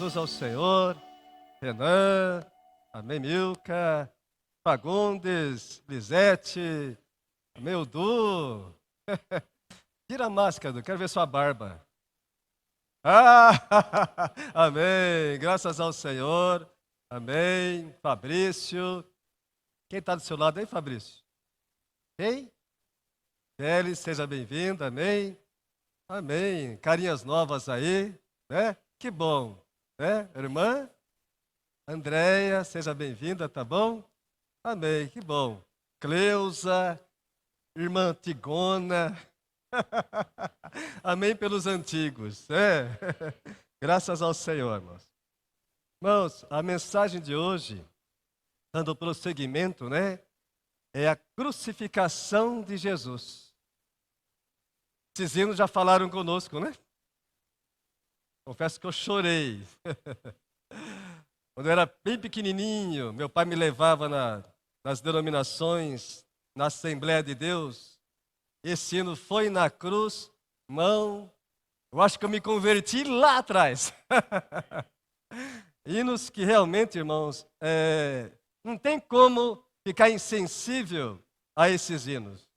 Jesus ao Senhor. Renan, amém, Milka, Fagundes, Lisete, amém, Udu. Tira a máscara, quero ver sua barba. Ah, amém, graças ao Senhor, amém. Fabrício, quem está do seu lado aí, Fabrício? Quem? Kelly, seja bem-vindo, amém. Amém, carinhas novas aí, né? Que bom, né? Irmã Andréia, seja bem-vinda, tá bom? Amém, que bom. Cleusa, irmã Tigona, amém pelos antigos, Graças ao Senhor, irmãos. Irmãos, a mensagem de hoje, dando prosseguimento, né? É a crucificação de Jesus. Esses hinos já falaram conosco, né? Confesso que eu chorei. Quando eu era bem pequenininho, meu pai me levava nas denominações, na Assembleia de Deus. Esse hino foi na cruz, irmão. Eu acho que eu me converti lá atrás. Hinos que realmente, irmãos, não tem como ficar insensível a esses hinos.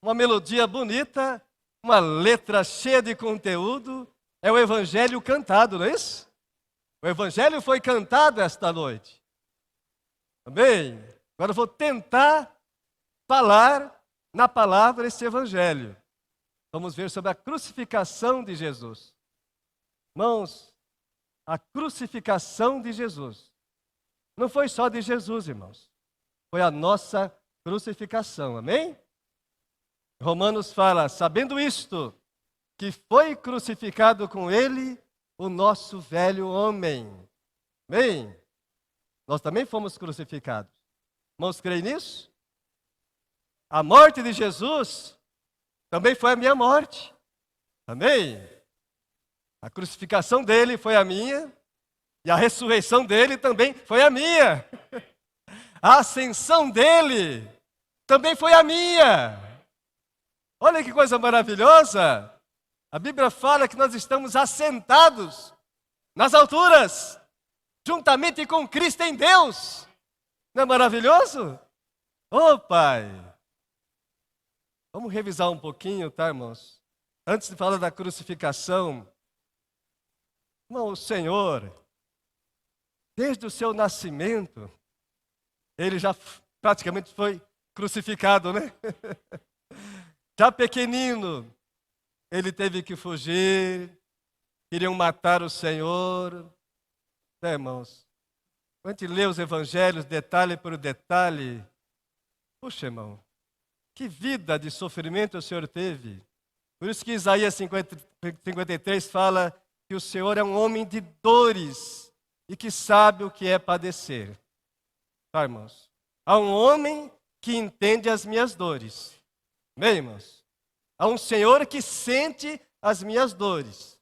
Uma melodia bonita, uma letra cheia de conteúdo, é o Evangelho cantado, não é isso? O Evangelho foi cantado esta noite. Amém? Agora eu vou tentar falar na palavra esse Evangelho. Vamos ver sobre a crucificação de Jesus. Irmãos, a crucificação de Jesus não foi só de Jesus, irmãos. Foi a nossa crucificação, amém? Romanos fala, sabendo isto, que foi crucificado com ele o nosso velho homem. Amém? Nós também fomos crucificados. Irmãos, creem nisso? A morte de Jesus também foi a minha morte. Amém? A crucificação dele foi a minha, e a ressurreição dele também foi a minha. A ascensão dele também foi a minha. Olha que coisa maravilhosa! A Bíblia fala que nós estamos assentados nas alturas, juntamente com Cristo em Deus. Não é maravilhoso? Oh, Pai! Vamos revisar um pouquinho, tá, irmãos? Antes de falar da crucificação, irmão, o Senhor, desde o seu nascimento, ele já praticamente foi crucificado, né? Já pequenino, ele teve que fugir, queriam matar o Senhor. Irmãos, quando a gente lê os evangelhos, detalhe por detalhe, puxa, irmão, que vida de sofrimento o Senhor teve. Por isso que Isaías 53 fala que o Senhor é um homem de dores e que sabe o que é padecer. Tá, irmãos? Há um homem que entende as minhas dores. Amém, irmãos? Há um Senhor que sente as minhas dores.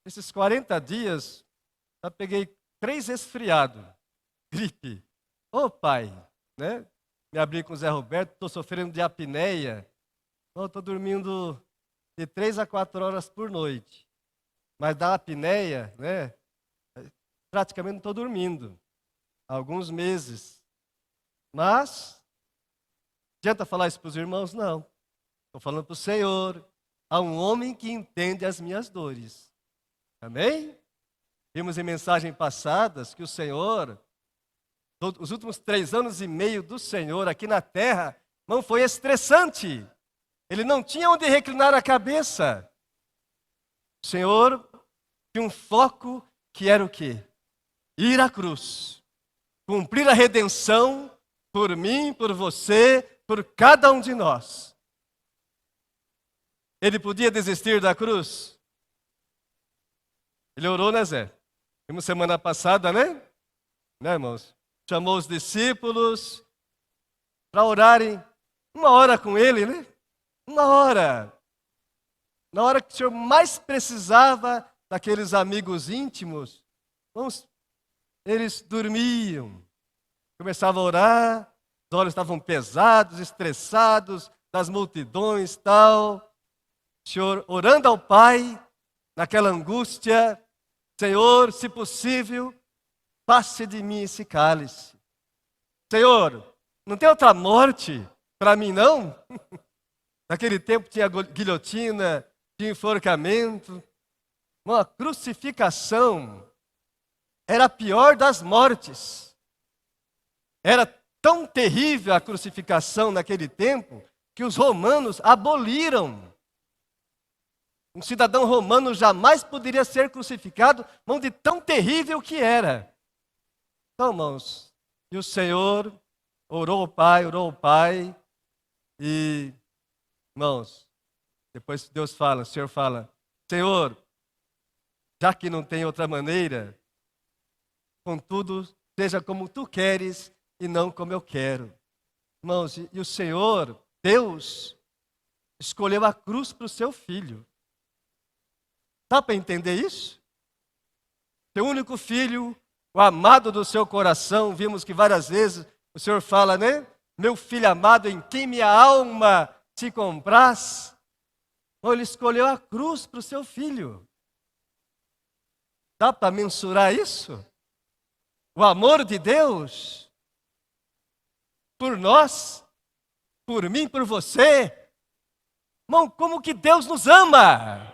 Esses 40 dias, eu peguei 3 resfriados, gripe. Ô, Pai, né? Me abri com o Zé Roberto, estou sofrendo de apneia. Estou dormindo de 3 a 4 horas por noite. Mas da apneia, né? Praticamente não estou dormindo. Há alguns meses. Mas, adianta falar isso para os irmãos? Não. Estou falando para o Senhor. Há um homem que entende as minhas dores. Amém? Vimos em mensagens passadas que o Senhor, os últimos 3 anos e meio do Senhor aqui na terra, não foi estressante. Ele não tinha onde reclinar a cabeça. O Senhor tinha um foco que era o quê? Ir à cruz. Cumprir a redenção por mim, por você, por cada um de nós. Ele podia desistir da cruz? Ele orou, né, Zé? Vimos semana passada, né? Né, irmãos? Chamou os discípulos para orarem 1 hora com ele, né? 1 hora. Na hora que o Senhor mais precisava daqueles amigos íntimos, irmãos, eles dormiam. Começavam a orar, os olhos estavam pesados, estressados, das multidões e tal. O Senhor orando ao Pai, naquela angústia, Senhor, se possível, passe de mim esse cálice. Senhor, não tem outra morte para mim, não? Naquele tempo tinha guilhotina, tinha enforcamento. Uma crucificação era a pior das mortes. Era tão terrível a crucificação naquele tempo que os romanos aboliram. Um cidadão romano jamais poderia ser crucificado, mão de tão terrível que era. Então, irmãos, e o Senhor orou ao Pai, e, irmãos, depois Deus fala, o Senhor fala, Senhor, já que não tem outra maneira, contudo, seja como tu queres e não como eu quero. Irmãos, e o Senhor, Deus, escolheu a cruz para o seu filho. Dá para entender isso? Seu único filho, o amado do seu coração, vimos que várias vezes o Senhor fala, né? Meu filho amado, em quem minha alma se compraz. Então, ele escolheu a cruz para o seu filho. Dá para mensurar isso? O amor de Deus por nós, por mim, por você. Irmão, como que Deus nos ama?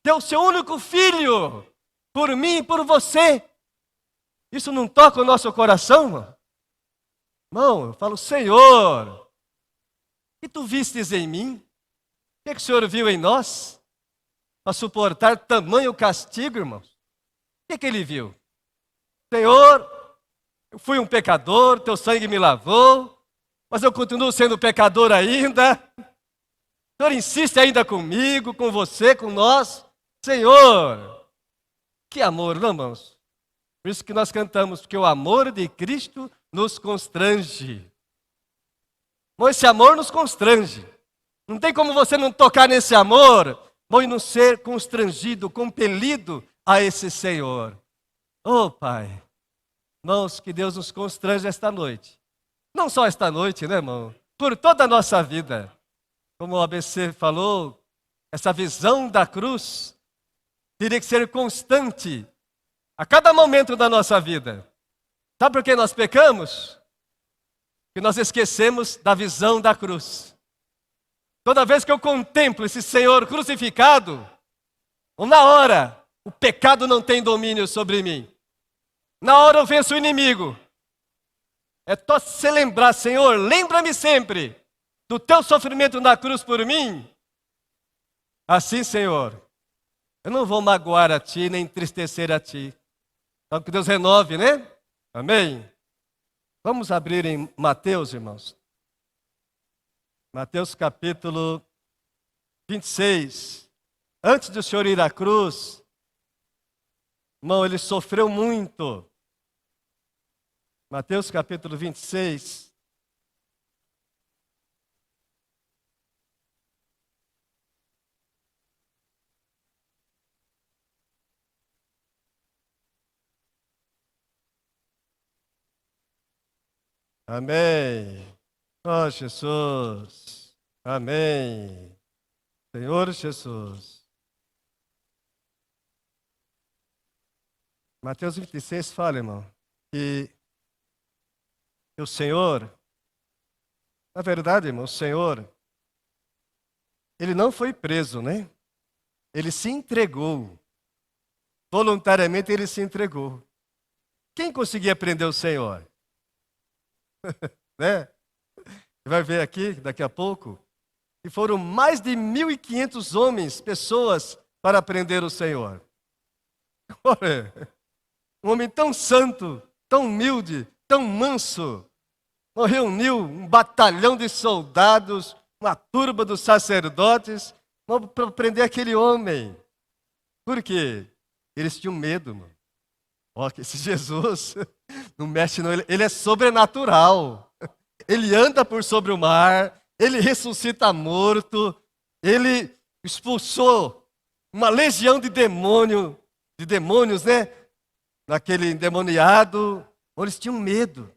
Deu o seu único filho por mim e por você. Isso não toca o nosso coração, irmão? Irmão, eu falo, Senhor, e tu vistes em mim? O que o Senhor viu em nós? Para suportar tamanho castigo, irmãos? O que ele viu? Senhor, eu fui um pecador, teu sangue me lavou, mas eu continuo sendo pecador ainda. O Senhor insiste ainda comigo, com você, com nós. Senhor, que amor, não, irmãos? Por isso que nós cantamos, porque o amor de Cristo nos constrange. Bom, esse amor nos constrange. Não tem como você não tocar nesse amor, bom, e não ser constrangido, compelido a esse Senhor. Oh, Pai, irmãos, que Deus nos constrange esta noite. Não só esta noite, né, irmão? Por toda a nossa vida. Como o ABC falou, essa visão da cruz teria que ser constante a cada momento da nossa vida. Sabe por que nós pecamos? Porque nós esquecemos da visão da cruz. Toda vez que eu contemplo esse Senhor crucificado, ou na hora, o pecado não tem domínio sobre mim. Na hora eu venço o inimigo. É só se lembrar, Senhor, lembra-me sempre do teu sofrimento na cruz por mim. Assim, Senhor, eu não vou magoar a ti, nem entristecer a ti. Então que Deus renove, né? Amém? Vamos abrir em Mateus, irmãos. Mateus capítulo 26. Antes de o Senhor ir à cruz, irmão, ele sofreu muito. Mateus capítulo 26. Amém. Oh, Jesus. Amém. Senhor Jesus. Mateus 26 fala, irmão, que o Senhor, na verdade, irmão, o Senhor, ele não foi preso, né? Ele se entregou. Voluntariamente ele se entregou. Quem conseguia prender o Senhor? Né? Você vai ver aqui, daqui a pouco, que foram mais de 1.500 homens, pessoas, para prender o Senhor. Olha, um homem tão santo, tão humilde, tão manso, reuniu um batalhão de soldados, uma turba dos sacerdotes, para prender aquele homem. Por quê? Eles tinham medo, mano. Ó, que esse Jesus não mexe não, ele é sobrenatural. Ele anda por sobre o mar, ele ressuscita morto, ele expulsou uma legião de demônios, né? Naquele endemoniado. Eles tinham medo.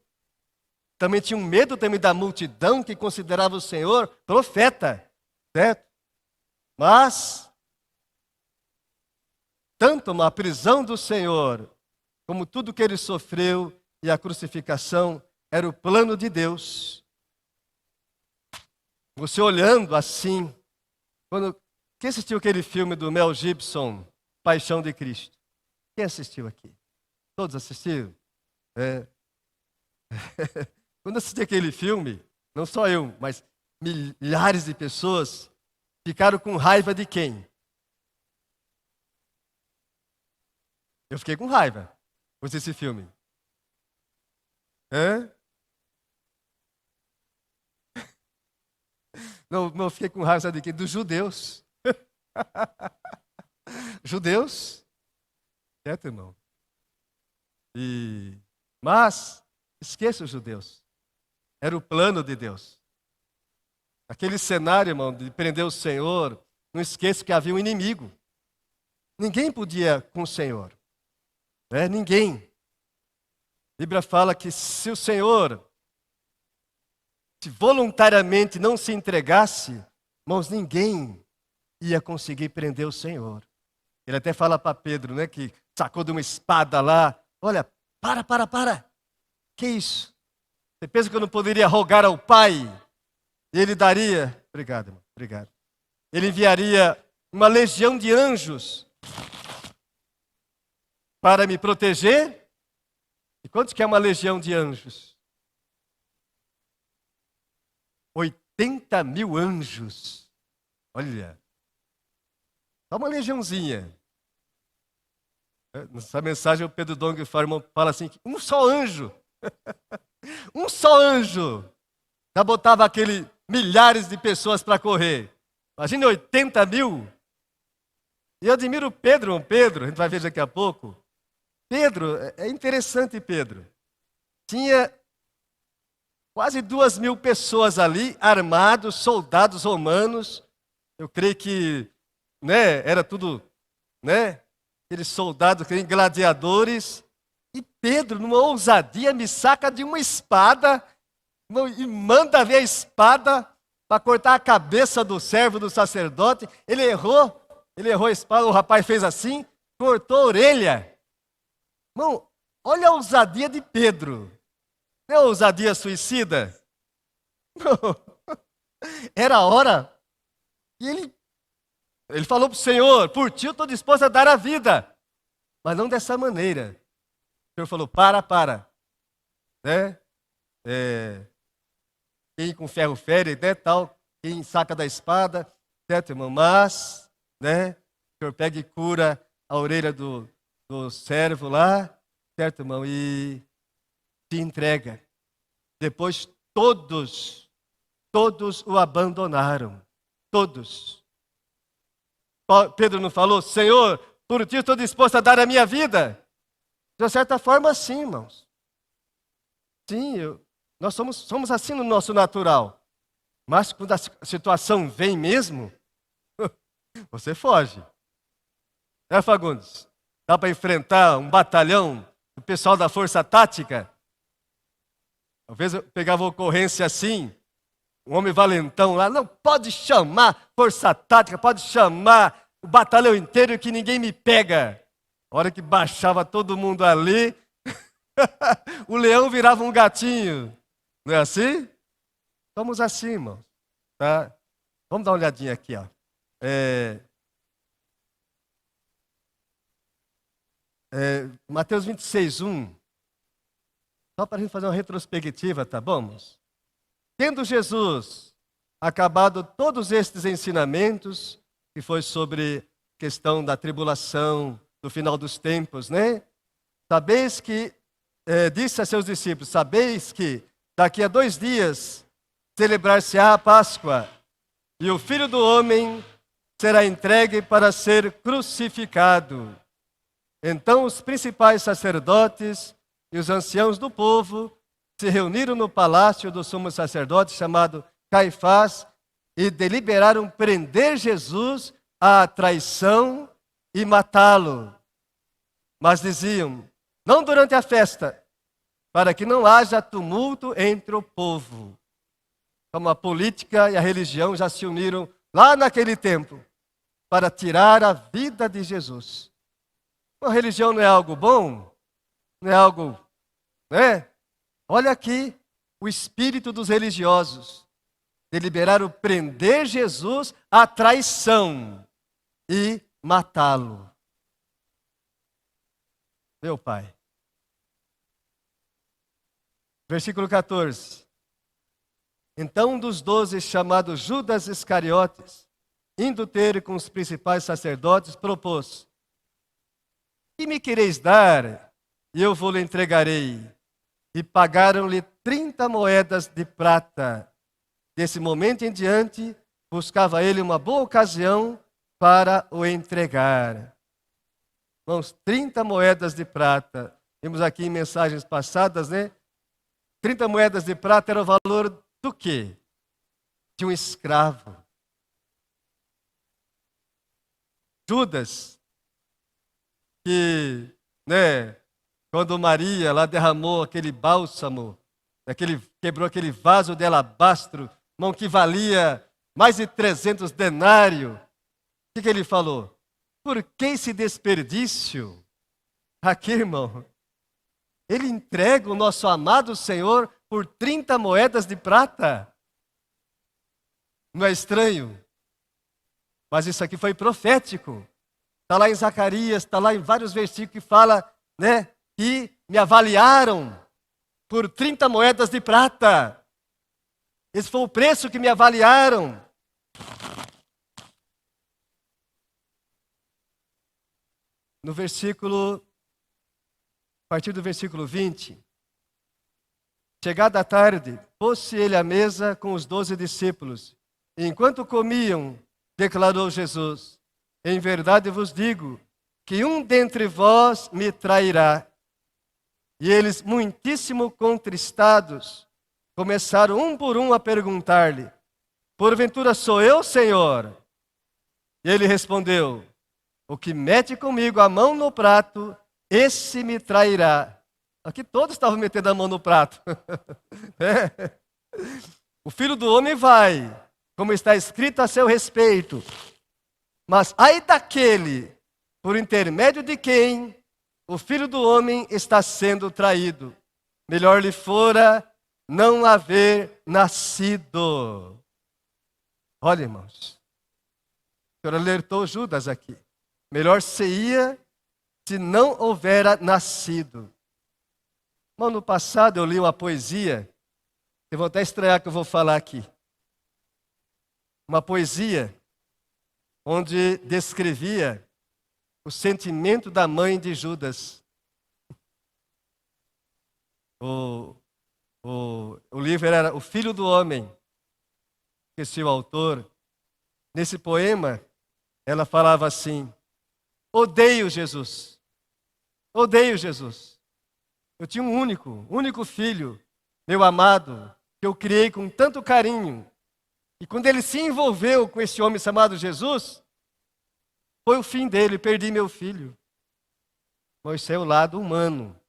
Também tinham medo também da multidão que considerava o Senhor profeta, certo? Mas tanto a prisão do Senhor, como tudo que ele sofreu e a crucificação, era o plano de Deus. Você olhando assim, quem assistiu aquele filme do Mel Gibson, Paixão de Cristo? Quem assistiu aqui? Todos assistiram? É. Quando assisti aquele filme, não só eu, mas milhares de pessoas ficaram com raiva de quem? Eu fiquei com raiva por esse filme. Hã? Não fiquei com raiva, sabe de quê? Dos judeus. Judeus. Certo, irmão? Mas, esqueça os judeus. Era o plano de Deus. Aquele cenário, irmão, de prender o Senhor, não esqueça que havia um inimigo. Ninguém podia com o Senhor. Né? Ninguém. A Bíblia fala que se o Senhor se voluntariamente não se entregasse, irmãos, ninguém ia conseguir prender o Senhor. Ele até fala para Pedro, né, que sacou de uma espada lá. Olha, para. Que isso? Você pensa que eu não poderia rogar ao Pai? E ele daria... Obrigado, irmão, obrigado. Ele enviaria uma legião de anjos para me proteger. E quantos que é uma legião de anjos? 80.000 anjos. Olha. Só uma legiãozinha. Nessa mensagem o Pedro Dong fala assim, um só anjo. Um só anjo. Já botava aquele milhares de pessoas para correr. Imagina 80.000. E eu admiro Pedro, a gente vai ver daqui a pouco. Pedro, é interessante Pedro. Tinha quase 2.000 pessoas ali, armados, soldados romanos. Eu creio que, né, era tudo, né, aqueles soldados, aqueles gladiadores. E Pedro, numa ousadia, me saca de uma espada e manda ver a espada para cortar a cabeça do servo do sacerdote. Ele errou a espada, o rapaz fez assim, cortou a orelha. Irmão, olha a ousadia de Pedro. Não é ousadia suicida? Não. Era a hora. E ele falou para o Senhor, por ti eu estou disposto a dar a vida. Mas não dessa maneira. O Senhor falou, para. Né? Quem com ferro fere, né, tal. Quem saca da espada. Certo, irmão? Mas, né, o Senhor pega e cura a orelha do servo lá. Certo, irmão? E se entrega. Depois todos o abandonaram. Todos. Pedro não falou, Senhor, por ti estou disposto a dar a minha vida. De certa forma, sim, irmãos. Sim, nós somos assim no nosso natural. Mas quando a situação vem mesmo, você foge. Né, Fagundes? Dá para enfrentar um batalhão do pessoal da Força Tática? Talvez eu pegava uma ocorrência assim, um homem valentão lá, não pode chamar Força Tática, pode chamar o batalhão inteiro que ninguém me pega. A hora que baixava todo mundo ali, o leão virava um gatinho. Não é assim? Somos assim, irmãos. Tá? Vamos dar uma olhadinha aqui, ó. Mateus 26:1. Só para a gente fazer uma retrospectiva, tá bom, moço? Tendo Jesus acabado todos estes ensinamentos, que foi sobre a questão da tribulação, do final dos tempos, né? Sabeis que, disse a seus discípulos, sabeis que daqui a 2 dias celebrar-se-á a Páscoa, e o Filho do Homem será entregue para ser crucificado. Então os principais sacerdotes e os anciãos do povo se reuniram no palácio do sumo sacerdote chamado Caifás e deliberaram prender Jesus à traição e matá-lo. Mas diziam, não durante a festa, para que não haja tumulto entre o povo. Como a política e a religião já se uniram lá naquele tempo para tirar a vida de Jesus. Uma religião não é algo bom? Não é algo, né? Olha aqui o espírito dos religiosos. Deliberaram prender Jesus à traição e matá-lo. Meu Pai. Versículo 14. Então um dos 12, chamado Judas Iscariotes, indo ter com os principais sacerdotes, propôs: que me quereis dar, e eu vou lhe entregarei. E pagaram-lhe 30 moedas de prata. Desse momento em diante, buscava ele uma boa ocasião para o entregar. Irmãos, 30 moedas de prata. Vimos aqui em mensagens passadas, né? 30 moedas de prata era o valor do quê? De um escravo. Judas, que, né, quando Maria lá derramou aquele bálsamo, quebrou aquele vaso de alabastro, irmão, que valia mais de 300 denários, o que ele falou? Por que esse desperdício? Aqui, irmão, ele entrega o nosso amado Senhor por 30 moedas de prata. Não é estranho? Mas isso aqui foi profético. Está lá em Zacarias, está lá em vários versículos que fala, né, que me avaliaram por 30 moedas de prata. Esse foi o preço que me avaliaram. No versículo, a partir do versículo 20, chegada a tarde, pôs-se ele à mesa com os 12 discípulos. E enquanto comiam, declarou Jesus: em verdade vos digo, que um dentre vós me trairá. E eles, muitíssimo contristados, começaram um por um a perguntar-lhe: porventura sou eu, Senhor? E ele respondeu: o que mete comigo a mão no prato, esse me trairá. Aqui todos estavam metendo a mão no prato. É. O Filho do Homem vai, como está escrito a seu respeito. Mas ai daquele, por intermédio de quem o Filho do Homem está sendo traído. Melhor lhe fora não haver nascido. Olha, irmãos, o Senhor alertou Judas aqui. Melhor seria se não houvera nascido. Mas no passado eu li uma poesia, eu vou até estranhar que eu vou falar aqui. Uma poesia onde descrevia o sentimento da mãe de Judas. O livro era O Filho do Homem, esqueci o autor. Nesse poema, ela falava assim: odeio Jesus, odeio Jesus. Eu tinha um único filho, meu amado, que eu criei com tanto carinho. E quando ele se envolveu com esse homem chamado Jesus, foi o fim dele, perdi meu filho. Mas isso é o lado humano,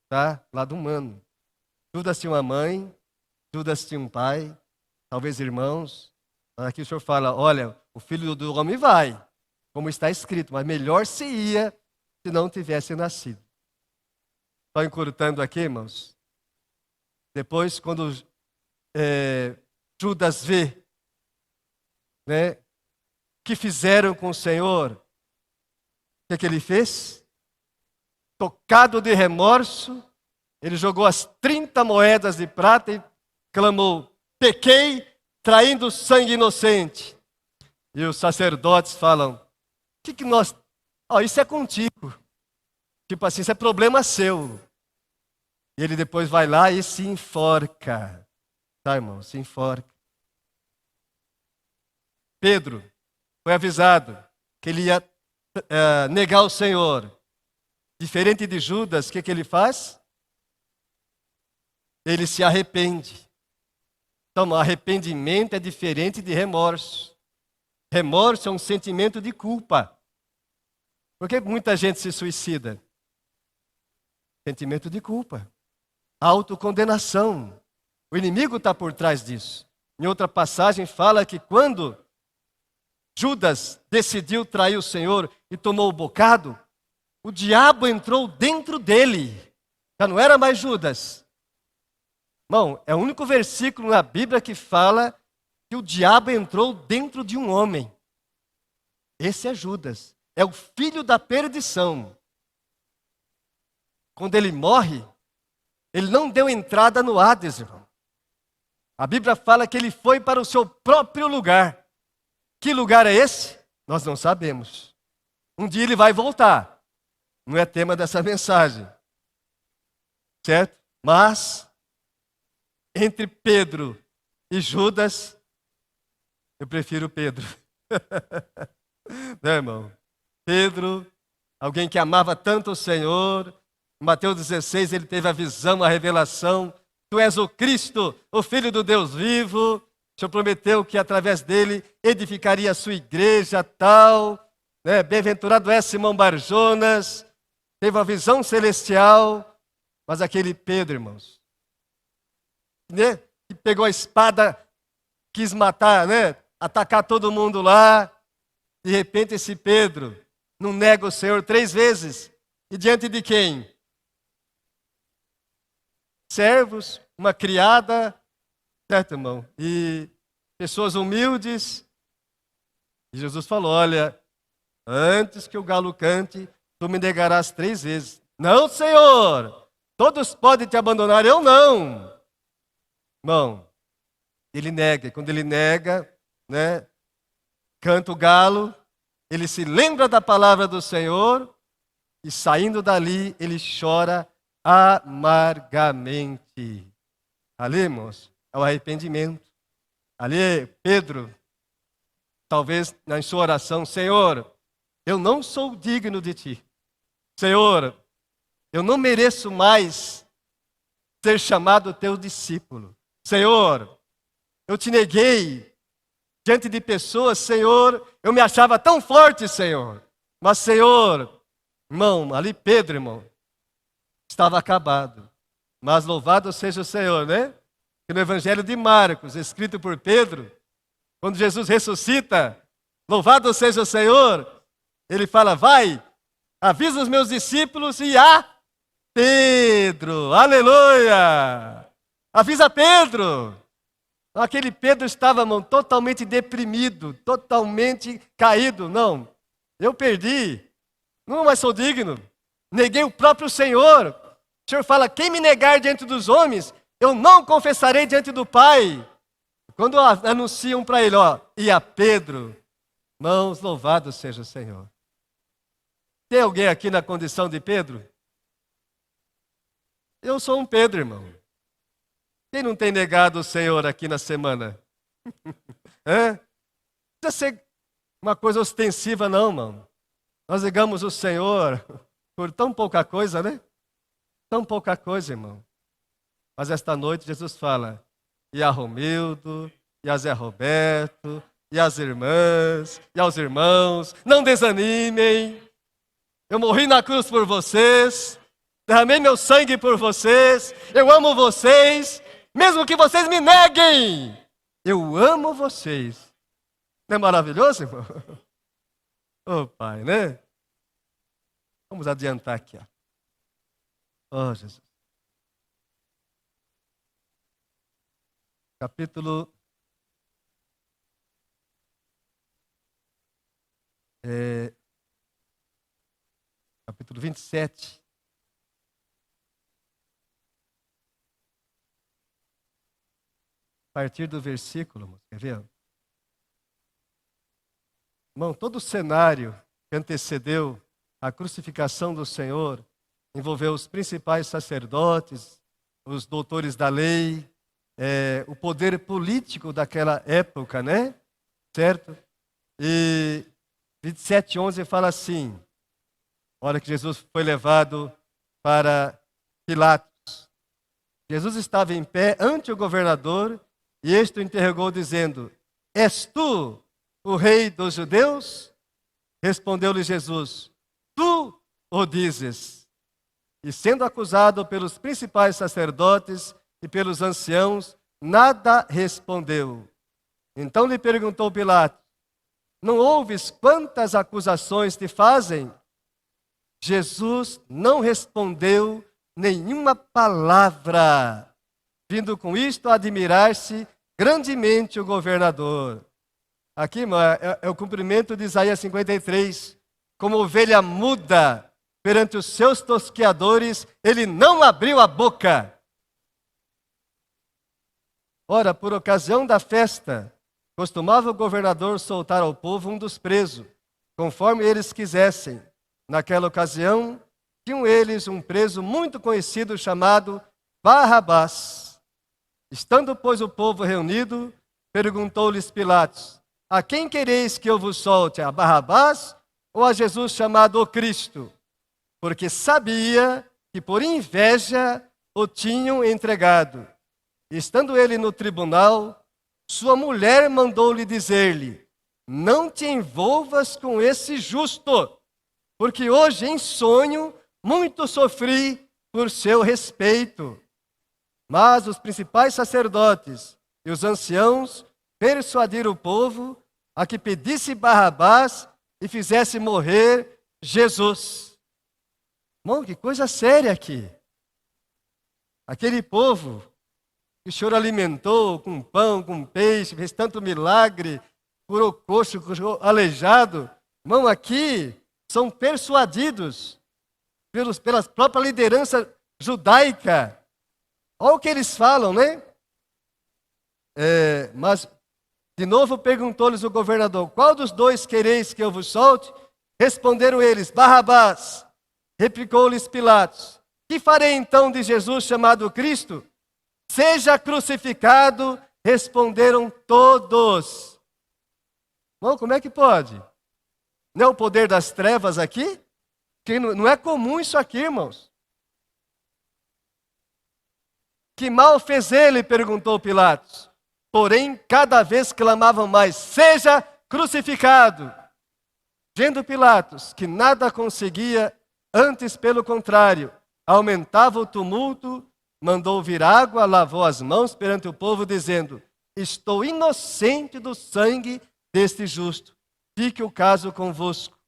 tá? Lado humano. Judas tinha uma mãe, Judas tinha um pai, talvez irmãos. Mas aqui o Senhor fala: olha, o Filho do Homem vai, como está escrito, mas melhor seria se não tivesse nascido. Estou encurtando aqui, irmãos. Depois, quando Judas vê, né, o que fizeram com o Senhor, o que ele fez? Tocado de remorso, ele jogou as 30 moedas de prata e clamou: pequei, traindo sangue inocente. E os sacerdotes falam: que nós... isso é contigo. Tipo assim, isso é problema seu. E ele depois vai lá e se enforca. Tá, irmão? Se enforca. Pedro foi avisado que ele ia negar o Senhor. Diferente de Judas, o que ele faz? Ele se arrepende. Então, arrependimento é diferente de remorso. Remorso é um sentimento de culpa. Por que muita gente se suicida? Sentimento de culpa. Autocondenação. O inimigo está por trás disso. Em outra passagem fala que quando Judas decidiu trair o Senhor e tomou o bocado, o diabo entrou dentro dele. Já não era mais Judas. Irmão, é o único versículo na Bíblia que fala que o diabo entrou dentro de um homem. Esse é Judas. É o filho da perdição. Quando ele morre, ele não deu entrada no Hades, irmão. A Bíblia fala que ele foi para o seu próprio lugar. Que lugar é esse? Nós não sabemos. Um dia ele vai voltar. Não é tema dessa mensagem. Certo? Mas, entre Pedro e Judas, eu prefiro Pedro. Não, irmão? Pedro, alguém que amava tanto o Senhor. Em Mateus 16, ele teve a visão, a revelação. Tu és o Cristo, o Filho do Deus vivo. O Senhor prometeu que através dele edificaria a sua igreja, tal. Né? Bem-aventurado é Simão Barjonas. Teve a visão celestial. Mas aquele Pedro, irmãos, né? Que pegou a espada, quis matar, né? Atacar todo mundo lá. De repente esse Pedro não nega o Senhor 3 vezes. E diante de quem? Servos, uma criada, certo, irmão? E pessoas humildes. E Jesus falou, olha, antes que o galo cante, tu me negarás 3 vezes. Não, Senhor! Todos podem te abandonar, eu não. Irmão, ele nega. E quando ele nega, né, canta o galo, ele se lembra da palavra do Senhor e saindo dali, ele chora amargamente. Ali, irmãos, é o arrependimento. Ali, Pedro, talvez na sua oração, Senhor, eu não sou digno de ti. Senhor, eu não mereço mais ser chamado teu discípulo. Senhor, eu te neguei diante de pessoas, Senhor, eu me achava tão forte, Senhor. Mas, Senhor, irmão, ali Pedro, irmão, estava acabado. Mas louvado seja o Senhor, né? Que no Evangelho de Marcos, escrito por Pedro, quando Jesus ressuscita, louvado seja o Senhor, ele fala, vai, avisa os meus discípulos e Pedro, aleluia! Avisa Pedro! Aquele Pedro estava, irmão, totalmente deprimido, totalmente caído. Não, eu perdi, não mais sou digno, neguei o próprio Senhor. O Senhor fala, quem me negar diante dos homens, eu não confessarei diante do Pai. Quando anunciam para ele, ó, e a Pedro, irmãos, louvado seja o Senhor. Tem alguém aqui na condição de Pedro? Eu sou um Pedro, irmão. Quem não tem negado o Senhor aqui na semana? Não precisa ser uma coisa ostensiva, não, irmão. Nós negamos o Senhor por tão pouca coisa, né? Tão pouca coisa, irmão. Mas esta noite Jesus fala, e a Romildo, e a Zé Roberto, e as irmãs, e aos irmãos, não desanimem. Eu morri na cruz por vocês. Derramei meu sangue por vocês. Eu amo vocês. Mesmo que vocês me neguem. Eu amo vocês. Não é maravilhoso, irmão? Oh, Pai, né? Vamos adiantar aqui, ó. Oh, Jesus. Capítulo... Capítulo 27. A partir do versículo, quer ver? Irmão, todo o cenário que antecedeu a crucificação do Senhor envolveu os principais sacerdotes, os doutores da lei, o poder político daquela época, né? Certo? E 27:11 fala assim, a hora que Jesus foi levado para Pilatos. Jesus estava em pé ante o governador e este o interrogou dizendo, és tu o rei dos judeus? Respondeu-lhe Jesus, tu o dizes. E sendo acusado pelos principais sacerdotes e pelos anciãos, nada respondeu. Então lhe perguntou Pilatos, não ouves quantas acusações te fazem? Jesus não respondeu nenhuma palavra, vindo com isto a admirar-se grandemente o governador. Aqui, irmão, é o cumprimento de Isaías 53. Como ovelha muda perante os seus tosqueadores, ele não abriu a boca. Ora, por ocasião da festa, costumava o governador soltar ao povo um dos presos, conforme eles quisessem. Naquela ocasião, tinham eles um preso muito conhecido chamado Barrabás. Estando, pois, o povo reunido, perguntou-lhes Pilatos: a quem quereis que eu vos solte, a Barrabás ou a Jesus chamado o Cristo? Porque sabia que por inveja o tinham entregado. Estando ele no tribunal, sua mulher mandou-lhe dizer-lhe: não te envolvas com esse justo, porque hoje em sonho muito sofri por seu respeito. Mas os principais sacerdotes e os anciãos persuadiram o povo a que pedisse Barrabás e fizesse morrer Jesus. Irmão, que coisa séria aqui. Aquele povo que o Senhor alimentou com pão, com peixe, fez tanto milagre, curou coxo, curou aleijado. Irmão, aqui são persuadidos pela própria liderança judaica. Olha o que eles falam, né? Mas, de novo, perguntou-lhes o governador: qual dos dois quereis que eu vos solte? Responderam eles: Barrabás. Replicou-lhes Pilatos: que farei então de Jesus chamado Cristo? Seja crucificado. Responderam todos. Bom, como é que pode? Não é o poder das trevas aqui? Que não é comum isso aqui, irmãos. Que mal fez ele? Perguntou Pilatos. Porém, cada vez clamavam mais: seja crucificado. Vendo Pilatos que nada conseguia, antes pelo contrário, aumentava o tumulto, mandou vir água, lavou as mãos perante o povo, dizendo: estou inocente do sangue deste justo. Fique o caso convosco.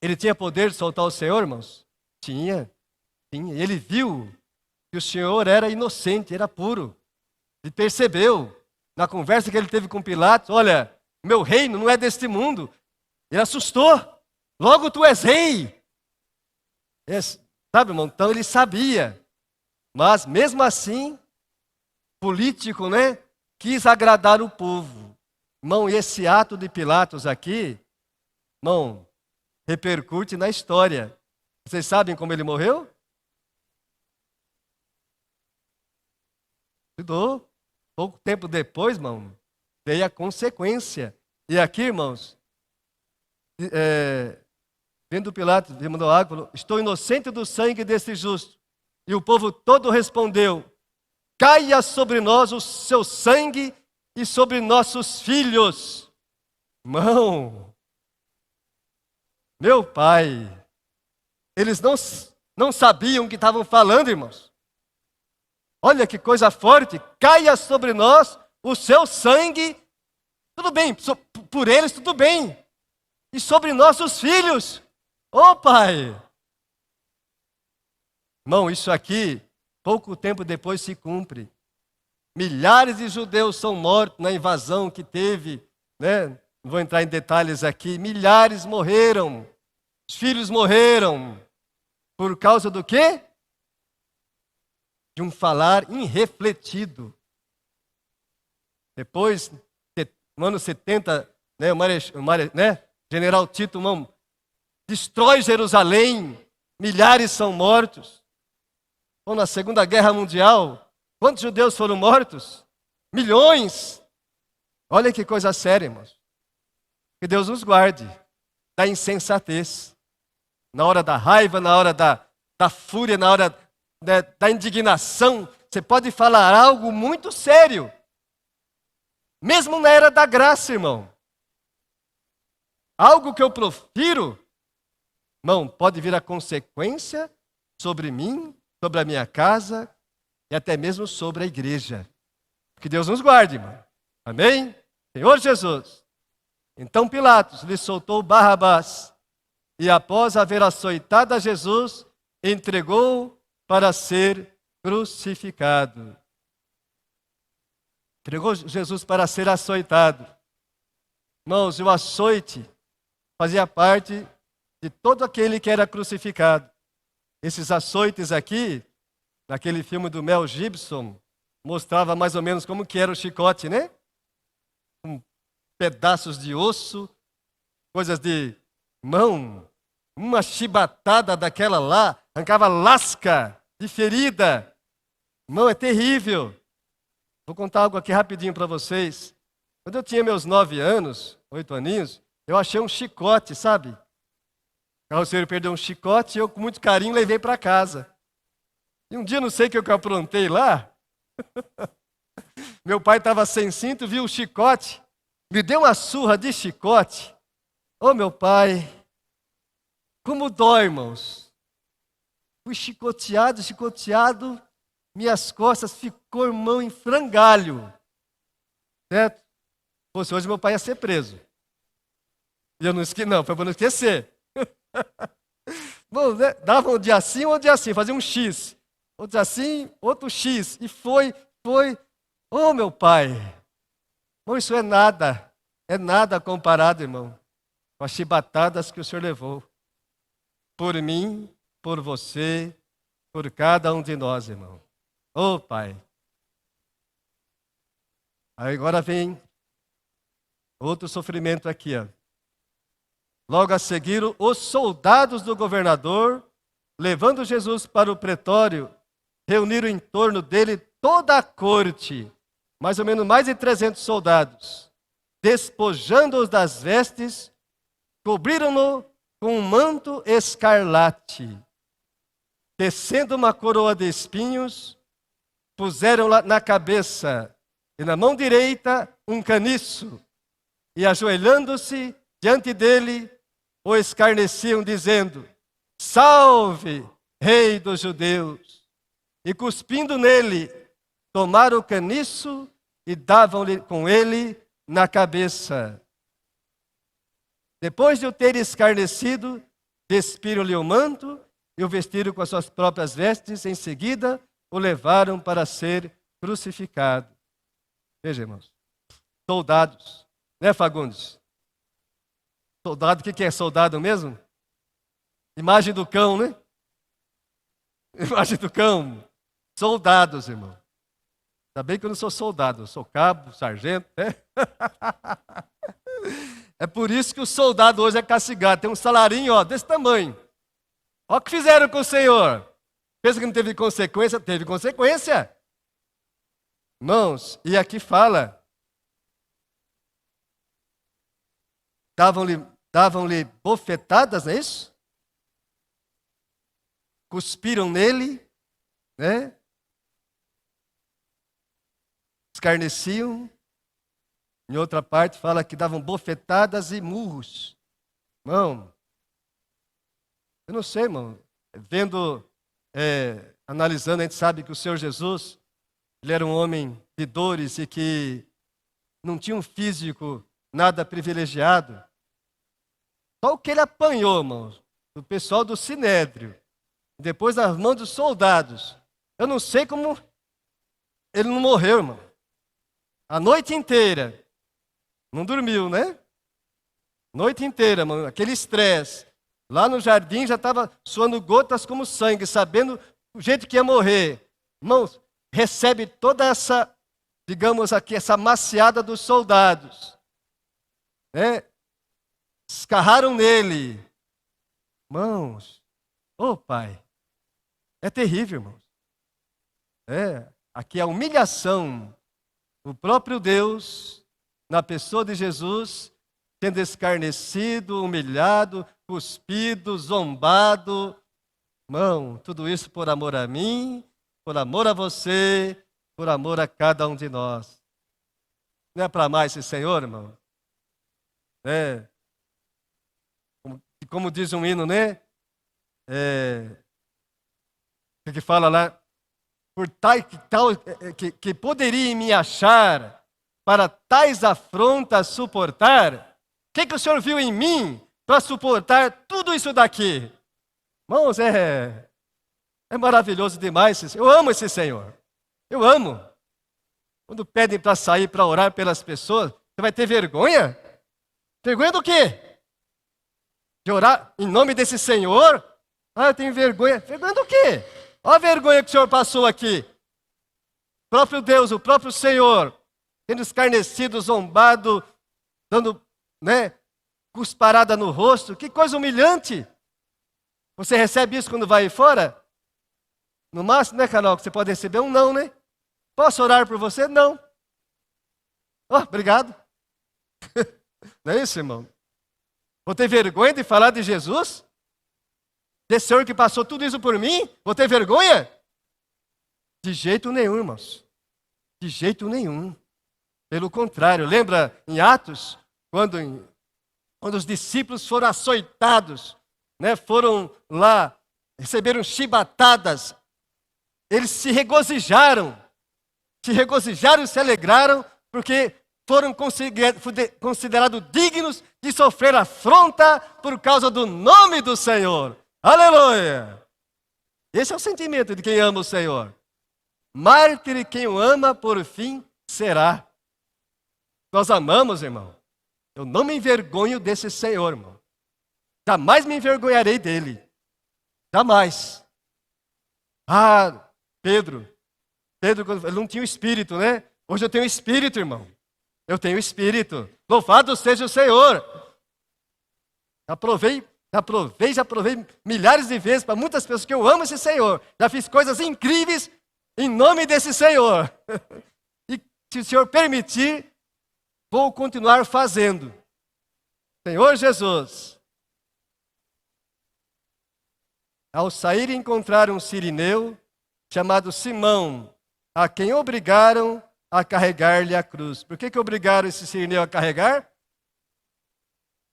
Ele tinha poder de soltar o Senhor, irmãos? Tinha. Ele viu que o Senhor era inocente, era puro. Ele percebeu, na conversa que ele teve com Pilatos: olha, meu reino não é deste mundo. Ele assustou. Logo tu és rei. Sabe, irmão? Então ele sabia. Mas mesmo assim, político, né? Quis agradar o povo. Irmão, e esse ato de Pilatos aqui, irmão, repercute na história. Vocês sabem como ele morreu? Pouco tempo depois, irmão, veio a consequência. E aqui, irmãos, vendo Pilatos, ele mandou água, falou: estou inocente do sangue desse justo. E o povo todo respondeu: caia sobre nós o seu sangue e sobre nossos filhos. Irmão, meu pai, eles não sabiam o que estavam falando, irmãos. Olha que coisa forte: caia sobre nós o seu sangue. Tudo bem, por eles tudo bem. E sobre nossos filhos. Ô pai! Irmão, isso aqui, pouco tempo depois se cumpre. Milhares de judeus são mortos na invasão que teve, né? Não vou entrar em detalhes aqui. Milhares morreram. Os filhos morreram. Por causa do quê? De um falar irrefletido. Depois, no ano 70, né, General Tito, irmão, destrói Jerusalém, milhares são mortos. Ou na Segunda Guerra Mundial, quantos judeus foram mortos? Milhões. Olha que coisa séria, irmãos. Que Deus nos guarde da insensatez. Na hora da raiva, na hora da fúria, na hora da indignação, você pode falar algo muito sério. Mesmo na era da graça, irmão. Algo que eu profiro, irmão, pode vir a consequência sobre mim, sobre a minha casa e até mesmo sobre a igreja. Que Deus nos guarde, irmão. Amém? Senhor Jesus. Então Pilatos lhe soltou Barrabás e, após haver açoitado a Jesus, entregou-o para ser crucificado. Entregou Jesus para ser açoitado. Irmãos, o açoite fazia parte de todo aquele que era crucificado. Esses açoites aqui, naquele filme do Mel Gibson, mostrava mais ou menos como que era o chicote, né? Com pedaços de osso, coisas de mão, uma chibatada daquela lá, arrancava lasca de ferida. Irmão, é terrível. Vou contar algo aqui rapidinho para vocês. Quando eu tinha meus 9 anos, 8 aninhos, eu achei um chicote, sabe? O carroceiro perdeu um chicote e eu, com muito carinho, levei para casa. E um dia, não sei o que eu aprontei lá, meu pai estava sem cinto, viu o chicote, me deu uma surra de chicote. Ô, meu pai, como dói, irmãos. Fui chicoteado, minhas costas ficou, irmão, em frangalho. Certo? Se fosse hoje, meu pai ia ser preso. E eu não esqueci, não, foi para não esquecer. Bom, né? Dava um dia assim, fazia um X. Outro assim, outro X. E foi. Oh, meu pai. Bom, isso é nada comparado, irmão, com as chibatadas que o Senhor levou. Por mim, por você, por cada um de nós, irmão. Oh, Pai. Aí agora vem outro sofrimento aqui, ó. Logo a seguir, os soldados do governador, levando Jesus para o pretório, reuniram em torno dele toda a corte, mais ou menos mais de 300 soldados. Despojando-os das vestes, cobriram-no com um manto escarlate. Tecendo uma coroa de espinhos, puseram na cabeça e na mão direita um caniço, e ajoelhando-se diante dele, o escarneciam, dizendo: Salve, Rei dos Judeus! E cuspindo nele, tomaram o caniço e davam-lhe com ele na cabeça. Depois de o ter escarnecido, despiram-lhe o manto e o vestiram com as suas próprias vestes. Em seguida, o levaram para ser crucificado. Veja, irmãos, soldados, né, Fagundes? Soldado, o que é soldado mesmo? Imagem do cão, né? Imagem do cão. Soldados, irmão. Ainda bem que eu não sou soldado, eu sou cabo, sargento, né? É por isso que o soldado hoje é castigado. Tem um salarinho, ó, desse tamanho. Olha o que fizeram com o Senhor. Pensa que não teve consequência? Teve consequência. Irmãos, e aqui fala, davam-lhe bofetadas, não é isso? Cuspiram nele, né? Escarneciam. Em outra parte fala que davam bofetadas e murros. Irmão, eu não sei, irmão. Vendo, analisando, a gente sabe que o Senhor Jesus, ele era um homem de dores e que não tinha um físico nada privilegiado. Só o que ele apanhou, irmão, do pessoal do Sinédrio, depois nas mãos dos soldados. Eu não sei como ele não morreu, irmão. A noite inteira. Não dormiu, né? Noite inteira, irmão, aquele estresse. Lá no jardim já estava suando gotas como sangue, sabendo o jeito que ia morrer. Irmãos, recebe toda essa, digamos aqui, essa maciada dos soldados. Né? Escarraram nele. Irmãos, ô Pai, é terrível, irmãos. Aqui a humilhação, o próprio Deus, na pessoa de Jesus, sendo escarnecido, humilhado, cuspido, zombado. Irmão, tudo isso por amor a mim, por amor a você, por amor a cada um de nós. Não é para mais esse Senhor, irmão? Como diz um hino, né? Que fala lá, por tal que poderia me achar para tais afrontas suportar, que o Senhor viu em mim para suportar tudo isso daqui? Irmãos, é maravilhoso demais. Eu amo esse Senhor. Eu amo. Quando pedem para sair para orar pelas pessoas, você vai ter vergonha? Vergonha do quê? De orar em nome desse Senhor? Eu tenho vergonha. Vergonha do quê? Olha a vergonha que o Senhor passou aqui. O próprio Deus, o próprio Senhor, sendo escarnecido, zombado, dando, cusparada no rosto. Que coisa humilhante. Você recebe isso quando vai fora? No máximo, Carol, que você pode receber um não, né? Posso orar por você? Não. Obrigado. Não é isso, irmão? Vou ter vergonha de falar de Jesus? Desse Senhor que passou tudo isso por mim? Vou ter vergonha? De jeito nenhum, irmãos. De jeito nenhum. Pelo contrário, lembra em Atos, quando os discípulos foram açoitados, foram lá, receberam chibatadas, eles se regozijaram e se alegraram, porque foram considerados dignos de sofrer afronta por causa do nome do Senhor. Aleluia! Esse é o sentimento de quem ama o Senhor. Mártir quem o ama, por fim, será. Nós amamos, irmão. Eu não me envergonho desse Senhor, irmão. Jamais me envergonharei dele. Jamais. Pedro, ele não tinha o espírito, né? Hoje eu tenho espírito, irmão. Eu tenho espírito. Louvado seja o Senhor. Já provei milhares de vezes para muitas pessoas que eu amo esse Senhor. Já fiz coisas incríveis em nome desse Senhor. E se o Senhor permitir, vou continuar fazendo. Senhor Jesus. Ao sair encontraram um sirineu chamado Simão, a quem obrigaram a carregar-lhe a cruz. Por que obrigaram esse sirineu a carregar?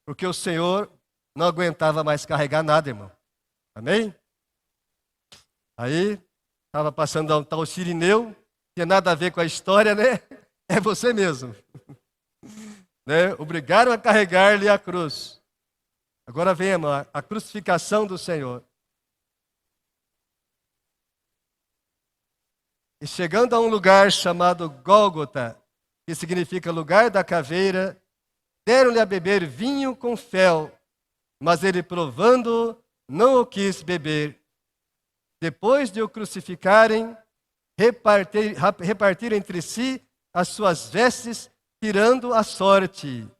Porque o Senhor não aguentava mais carregar nada, irmão. Amém? Aí, estava passando um tal sirineu, tinha nada a ver com a história, né? É você mesmo. Obrigaram a carregar-lhe a cruz. Agora vem, irmão, a crucificação do Senhor. E chegando a um lugar chamado Gólgota, que significa lugar da caveira, deram-lhe a beber vinho com fel, mas ele, provando, não o quis beber. Depois de o crucificarem, repartiram entre si as suas vestes, tirando a sorte.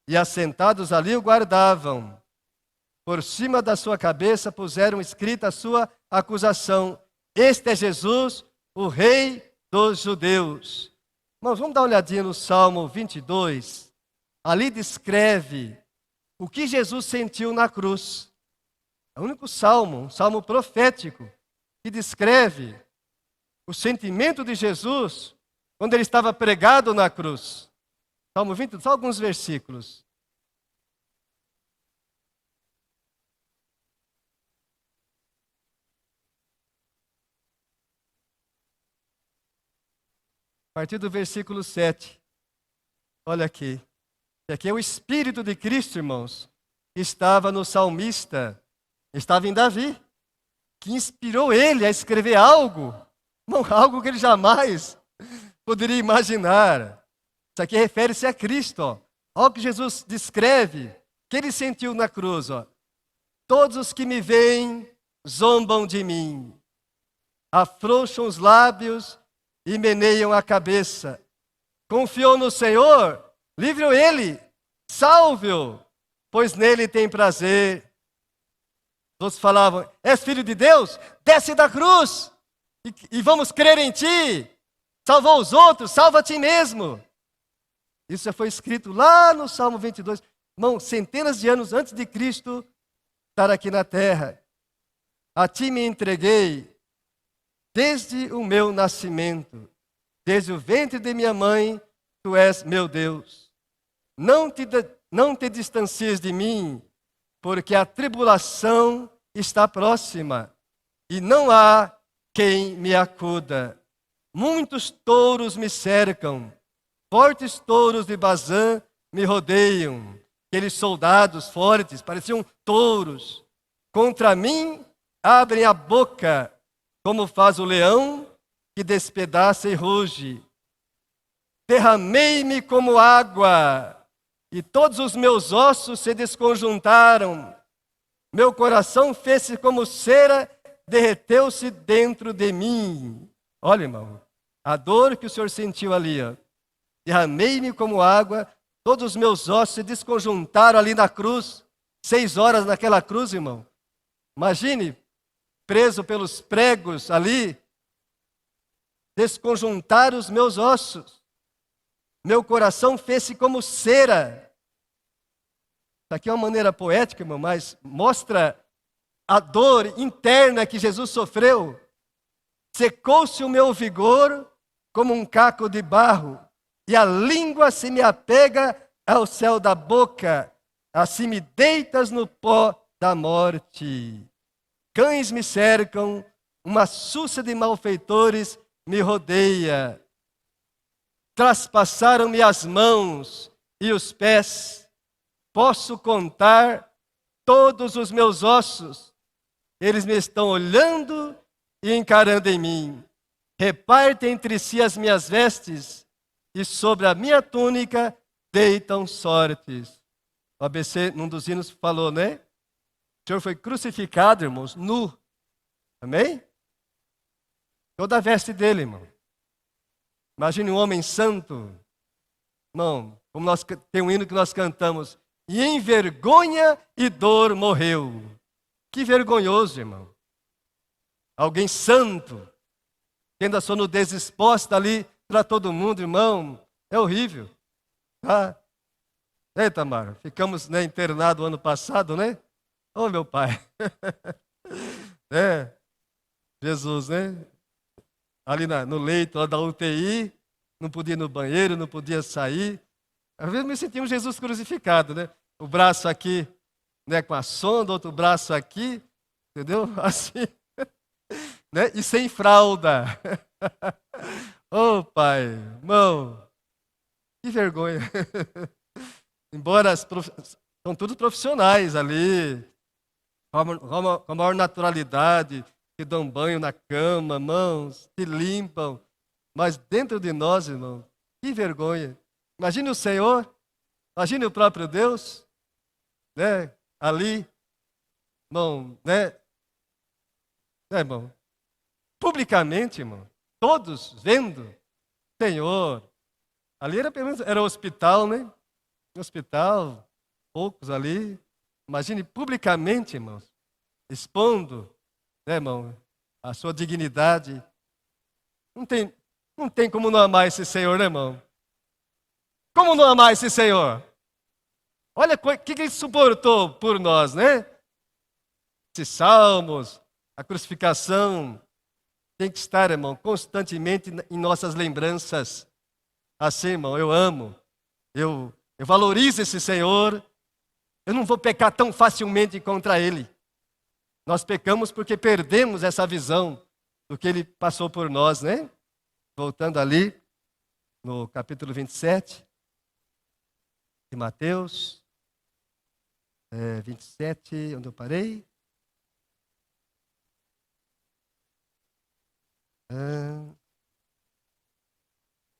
E assentados ali o guardavam. Por cima da sua cabeça puseram escrita a sua acusação: Este é Jesus, o Rei dos Judeus. Mas vamos dar uma olhadinha no Salmo 22. Ali descreve o que Jesus sentiu na cruz. É o único salmo, um salmo profético, que descreve o sentimento de Jesus quando ele estava pregado na cruz. Salmo 22, só alguns versículos. A partir do versículo 7. Olha aqui. E aqui é o Espírito de Cristo, irmãos, que estava no salmista, estava em Davi, que inspirou ele a escrever algo que ele jamais poderia imaginar. Isso aqui refere-se a Cristo. Olha o que Jesus descreve, que ele sentiu na cruz. Todos os que me veem zombam de mim, afrouxam os lábios e meneiam a cabeça. Confiou no Senhor, livre-o ele, salve-o, pois nele tem prazer. Todos falavam: és filho de Deus? Desce da cruz e vamos crer em ti. Salvou os outros, salva a ti mesmo. Isso já foi escrito lá no Salmo 22. Irmão, centenas de anos antes de Cristo estar aqui na terra. A ti me entreguei desde o meu nascimento. Desde o ventre de minha mãe, tu és meu Deus. Não te distancies de mim, porque a tribulação está próxima e não há quem me acuda. Muitos touros me cercam, fortes touros de Bazã me rodeiam. aqueles soldados fortes, pareciam touros. Contra mim abrem a boca, como faz o leão que despedaça e ruge. Derramei-me como água, e todos os meus ossos se desconjuntaram. Meu coração fez-se como cera, derreteu-se dentro de mim. Olha, irmão, a dor que o Senhor sentiu ali, ó. Derramei-me como água, todos os meus ossos se desconjuntaram ali na cruz. 6 horas naquela cruz, irmão. Imagine, preso pelos pregos ali, desconjuntaram os meus ossos. Meu coração fez-se como cera. Isso aqui é uma maneira poética, irmão, mas mostra a dor interna que Jesus sofreu. Secou-se o meu vigor como um caco de barro, e a língua se me apega ao céu da boca, assim me deitas no pó da morte. Cães me cercam, uma sussa de malfeitores me rodeia. Traspassaram-me as mãos e os pés. Posso contar todos os meus ossos. Eles me estão olhando e encarando em mim. Repartem entre si as minhas vestes, e sobre a minha túnica deitam sortes. O ABC, num dos hinos, falou, né? O Senhor foi crucificado, irmãos, nu. Amém? Toda a veste dele, irmão. Imagine um homem santo. Irmão, como tem um hino que nós cantamos. E em vergonha e dor morreu. Que vergonhoso, irmão. Alguém santo, tendo a sua nudez exposta ali para todo mundo, irmão. É horrível. Tá? Tamara, ficamos, né, internados ano passado, né? Oh, meu pai. Jesus, né? Ali no leito lá da UTI, não podia ir no banheiro, não podia sair. Às vezes me sentia um Jesus crucificado, né? O braço aqui, né, com a sonda, outro braço aqui, entendeu? Assim, né? E sem fralda. Oh, pai, irmão, que vergonha. Embora são todos profissionais ali, com a maior naturalidade, que dão banho na cama, mãos, se limpam. Mas dentro de nós, irmão, que vergonha. Imagine o Senhor, imagine o próprio Deus, né, ali, irmão, né, irmão, publicamente, irmão, todos vendo, Senhor, ali era pelo menos, era hospital, né, hospital, poucos ali, imagine publicamente, irmãos, expondo, né, irmão, a sua dignidade. Não tem como não amar esse Senhor, né, irmão? Como não amar esse Senhor? Olha o que ele suportou por nós, né? Esses salmos, a crucificação, tem que estar, irmão, constantemente em nossas lembranças. Assim, irmão, eu amo, eu valorizo esse Senhor, eu não vou pecar tão facilmente contra Ele. Nós pecamos porque perdemos essa visão do que Ele passou por nós, né? Voltando ali, no capítulo 27 de Mateus, 27, onde eu parei?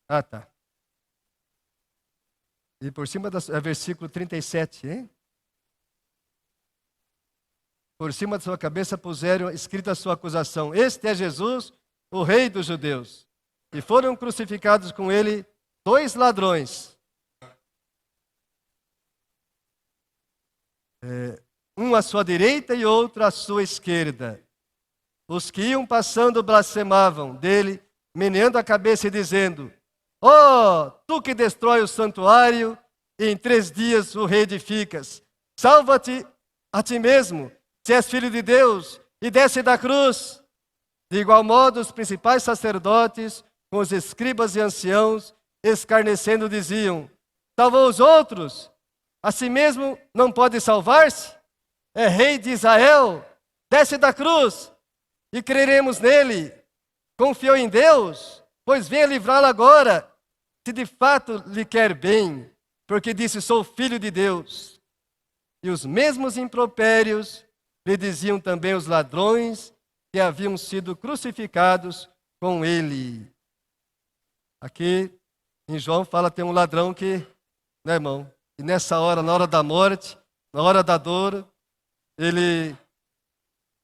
Tá. E por cima versículo 37, hein? Por cima da sua cabeça puseram escrita a sua acusação. Este é Jesus, o Rei dos Judeus. E foram crucificados com ele 2 ladrões. Um à sua direita e outro à sua esquerda. Os que iam passando blasfemavam dele, meneando a cabeça e dizendo: ó, tu que destrói o santuário e em 3 dias o reedificas, salva-te a ti mesmo, se és filho de Deus, e desce da cruz. De igual modo, os principais sacerdotes, com os escribas e anciãos, escarnecendo, diziam: salvou os outros, a si mesmo não pode salvar-se? É rei de Israel, desce da cruz e creremos nele. Confiou em Deus, pois venha livrá-lo agora, se de fato lhe quer bem, porque disse: sou filho de Deus. E os mesmos impropérios lhe diziam também os ladrões que haviam sido crucificados com ele. Aqui em João fala tem um ladrão que, né, irmão? E nessa hora, na hora da morte, na hora da dor, ele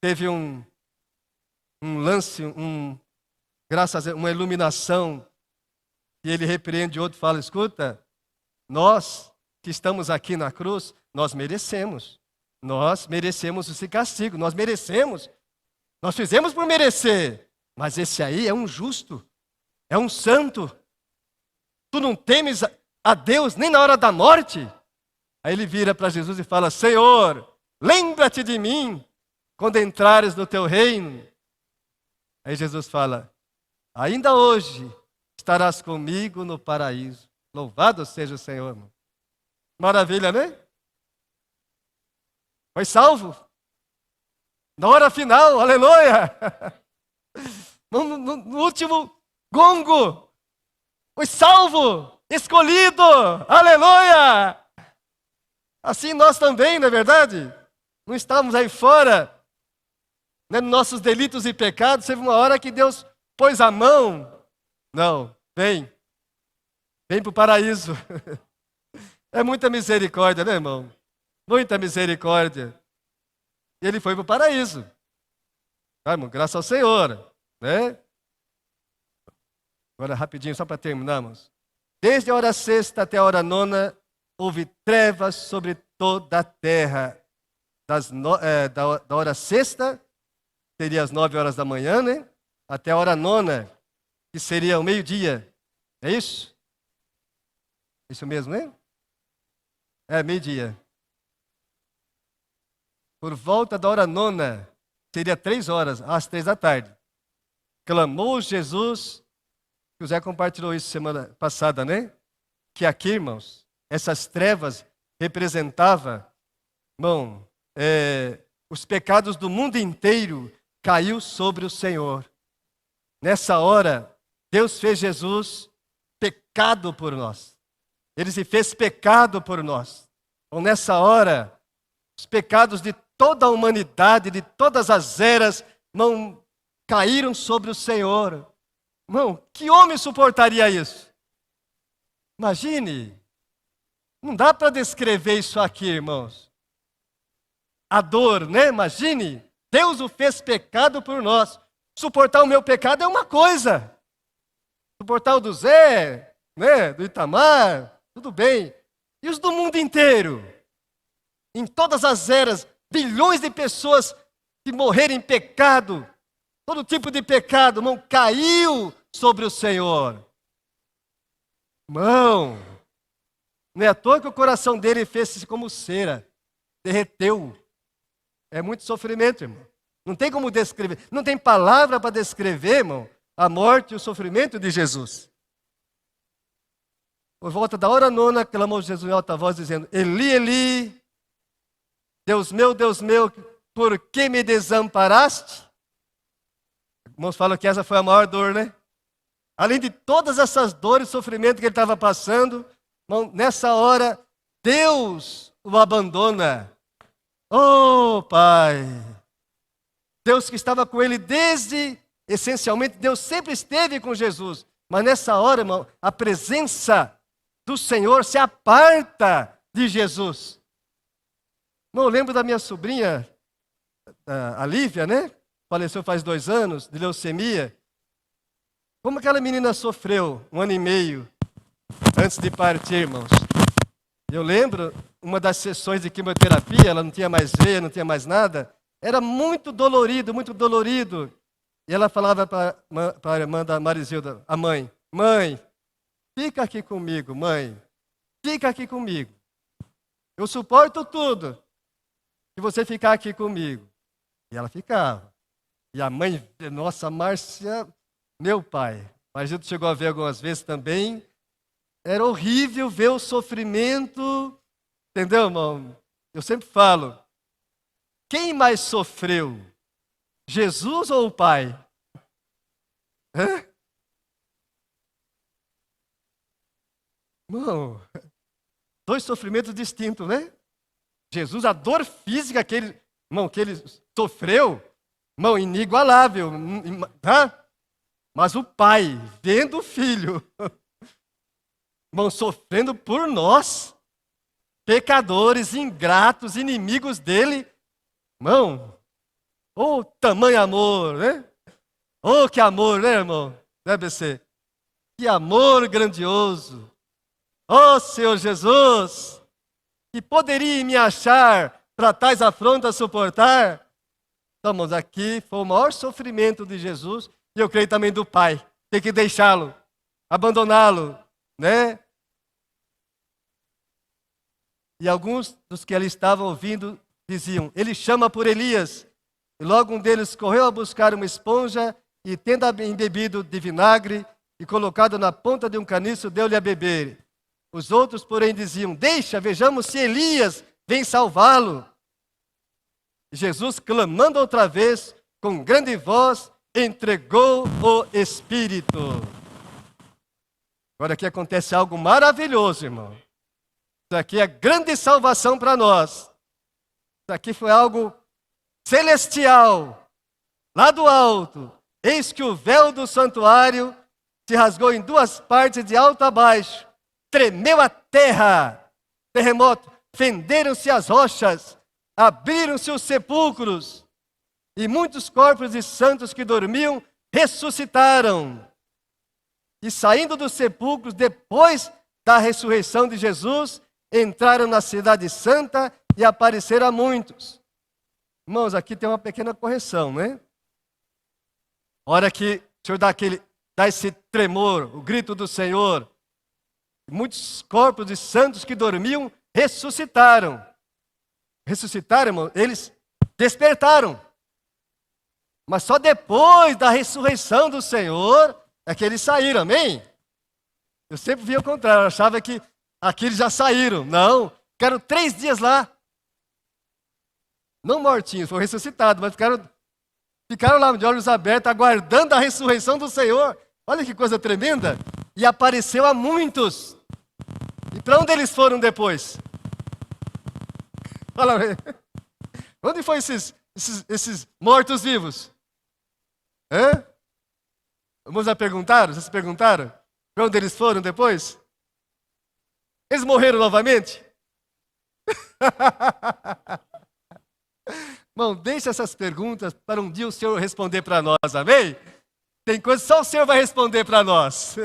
teve um lance, graças a uma iluminação, e ele repreende o outro e fala: escuta, nós que estamos aqui na cruz, nós merecemos esse castigo, nós fizemos por merecer, mas esse aí é um justo, é um santo. Tu não temes a Deus nem na hora da morte? Aí ele vira para Jesus e fala: Senhor, lembra-te de mim quando entrares no teu reino. Aí Jesus fala: ainda hoje estarás comigo no paraíso. Louvado seja o Senhor, irmão. Maravilha, né? Foi salvo. Na hora final, aleluia. No último gongo. Foi salvo, escolhido, aleluia. Assim nós também, não é verdade? Não estamos aí fora, né, nos nossos delitos e pecados. Teve uma hora que Deus pôs a mão. Não, vem para o paraíso. É muita misericórdia, né, irmão? Muita misericórdia. E ele foi para o paraíso. Ah, irmão, graças ao Senhor, né? Agora, rapidinho, só para terminarmos. Desde a hora sexta até a hora nona, houve trevas sobre toda a terra. Da hora sexta, seria as 9 horas da manhã, né? Até a hora nona, que seria o meio-dia. É isso? Isso mesmo, né? É, meio-dia. Por volta da hora nona, seria 3 horas, às 3 da tarde. Clamou Jesus, que o Zé compartilhou isso semana passada, né? Que aqui, irmãos, essas trevas representavam, irmão, os pecados do mundo inteiro caiu sobre o Senhor. Nessa hora, Deus fez Jesus pecado por nós. Ele se fez pecado por nós. Então, nessa hora, os pecados de toda a humanidade, de todas as eras, não caíram sobre o Senhor. Irmão, que homem suportaria isso? Imagine. Não dá para descrever isso aqui, irmãos. A dor, né? Imagine. Deus o fez pecado por nós. Suportar o meu pecado é uma coisa. Suportar o do Zé, né? Do Itamar, tudo bem. E os do mundo inteiro? Em todas as eras, bilhões de pessoas que morreram em pecado, todo tipo de pecado, irmão, caiu sobre o Senhor. Irmão, não é à toa que o coração dele fez-se como cera, derreteu. É muito sofrimento, irmão. Não tem como descrever, não tem palavra para descrever, irmão, a morte e o sofrimento de Jesus. Por volta da hora nona, clamou Jesus em alta voz, dizendo: Eli, Eli, Deus meu, por que me desamparaste? Irmãos falam que essa foi a maior dor, né? Além de todas essas dores e sofrimento que ele estava passando, irmão, nessa hora, Deus o abandona. Oh, Pai! Deus que estava com ele essencialmente, Deus sempre esteve com Jesus. Mas nessa hora, irmão, a presença do Senhor se aparta de Jesus. Não, eu lembro da minha sobrinha, a Lívia, né? Faleceu faz 2 anos, de leucemia. Como aquela menina sofreu 1 ano e meio antes de partir, irmãos. Eu lembro, uma das sessões de quimioterapia, ela não tinha mais veia, não tinha mais nada. Era muito dolorido, muito dolorido. E ela falava para a irmã da Marizilda, a mãe: Mãe, fica aqui comigo, mãe. Fica aqui comigo. Eu suporto tudo. Se você ficar aqui comigo. E ela ficava. E a mãe, nossa, Márcia, meu pai. Mas a gente chegou a ver algumas vezes também. Era horrível ver o sofrimento. Entendeu, irmão? Eu sempre falo. Quem mais sofreu? Jesus ou o pai? Hã? Irmão, 2 sofrimentos distintos, né? Jesus, a dor física que ele sofreu, irmão, inigualável, tá? Mas o pai, vendo o filho, irmão, sofrendo por nós, pecadores, ingratos, inimigos dele, irmão, oh, tamanho amor, né? Oh, que amor, né, irmão? Deve ser. Que amor grandioso. Oh, Senhor Jesus, que poderia me achar para tais afrontas suportar? Estamos aqui, foi o maior sofrimento de Jesus, e eu creio também do Pai. Tem que deixá-lo, abandoná-lo, né? E alguns dos que ali estavam ouvindo diziam, ele chama por Elias. E logo um deles correu a buscar uma esponja e, tendo embebido de vinagre e colocado na ponta de um caniço, deu-lhe a beber. Os outros, porém, diziam, deixa, vejamos se Elias vem salvá-lo. Jesus, clamando outra vez, com grande voz, entregou o Espírito. Agora aqui acontece algo maravilhoso, irmão. Isso aqui é grande salvação para nós. Isso aqui foi algo celestial, lá do alto. Eis que o véu do santuário se rasgou em duas partes, de alto a baixo. Tremeu a terra, terremoto, fenderam-se as rochas, abriram-se os sepulcros, e muitos corpos de santos que dormiam ressuscitaram. E saindo dos sepulcros, depois da ressurreição de Jesus, entraram na cidade santa e apareceram a muitos. Irmãos, aqui tem uma pequena correção, né? A hora que o Senhor dá esse tremor, o grito do Senhor, muitos corpos de santos que dormiam ressuscitaram. Ressuscitaram, irmão, eles despertaram. Mas só depois da ressurreição do Senhor é que eles saíram, amém? Eu sempre via o contrário, eu achava que aqueles já saíram. Não, ficaram 3 dias lá. Não mortinhos, foram ressuscitados, mas ficaram lá de olhos abertos, aguardando a ressurreição do Senhor. Olha que coisa tremenda. E apareceu a muitos. E para onde eles foram depois? Fala, onde foram esses mortos-vivos? Hã? Vamos já perguntaram? Vocês perguntaram? Para onde eles foram depois? Eles morreram novamente? Irmão, deixa essas perguntas para um dia o Senhor responder para nós, amém? Tem coisas que só o Senhor vai responder para nós.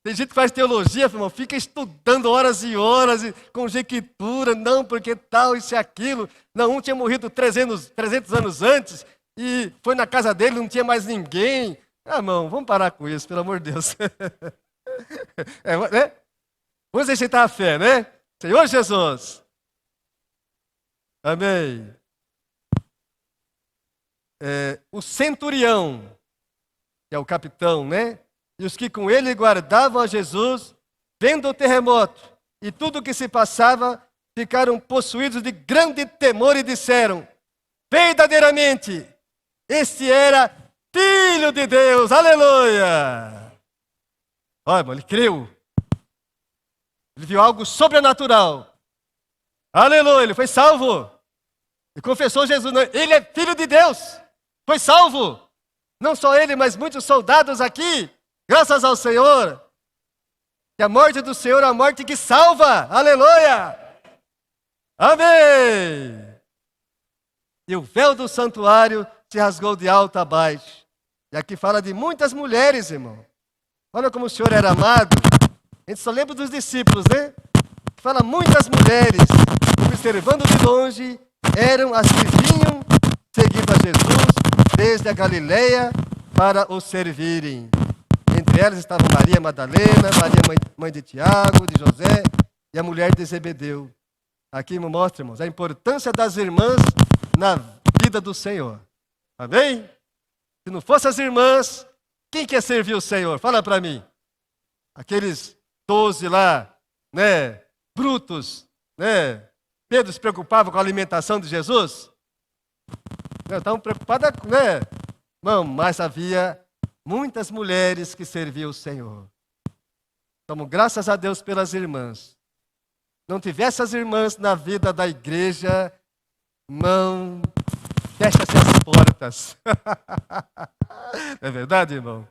Tem gente que faz teologia, irmão, fica estudando horas e horas, e conjectura, não, porque tal, isso e aquilo. Não, um tinha morrido 300 anos antes, e foi na casa dele, não tinha mais ninguém. Ah, irmão, vamos parar com isso, pelo amor de Deus. Né? Vamos exercitar a fé, né? Senhor Jesus. Amém. O centurião, que é o capitão, né? E os que com ele guardavam a Jesus, vendo o terremoto e tudo o que se passava, ficaram possuídos de grande temor e disseram, verdadeiramente, este era Filho de Deus, aleluia! Olha, irmão, ele creu. Ele viu algo sobrenatural. Aleluia, ele foi salvo. E confessou Jesus, ele é Filho de Deus. Foi salvo. Não só ele, mas muitos soldados aqui. Graças ao Senhor. Que a morte do Senhor é a morte que salva. Aleluia. Amém. E o véu do santuário se rasgou de alto a baixo. E aqui fala de muitas mulheres, irmão. Olha como o Senhor era amado. A gente só lembra dos discípulos, né? Fala muitas mulheres, observando de longe, eram as que vinham seguindo a Jesus desde a Galileia para o servirem. Entre elas estavam Maria Madalena, Maria mãe de Tiago, de José e a mulher de Zebedeu. Aqui me mostra, irmãos, a importância das irmãs na vida do Senhor. Amém? Se não fossem as irmãs, quem quer servir o Senhor? Fala para mim. Aqueles 12 lá, né? Brutos, né? Pedro se preocupava com a alimentação de Jesus? Não, estavam preocupados, né? Não, mas havia muitas mulheres que serviam o Senhor. Então, graças a Deus pelas irmãs. não tivesse as irmãs na vida da igreja, irmão, fecha-se as portas. Não é verdade, irmão?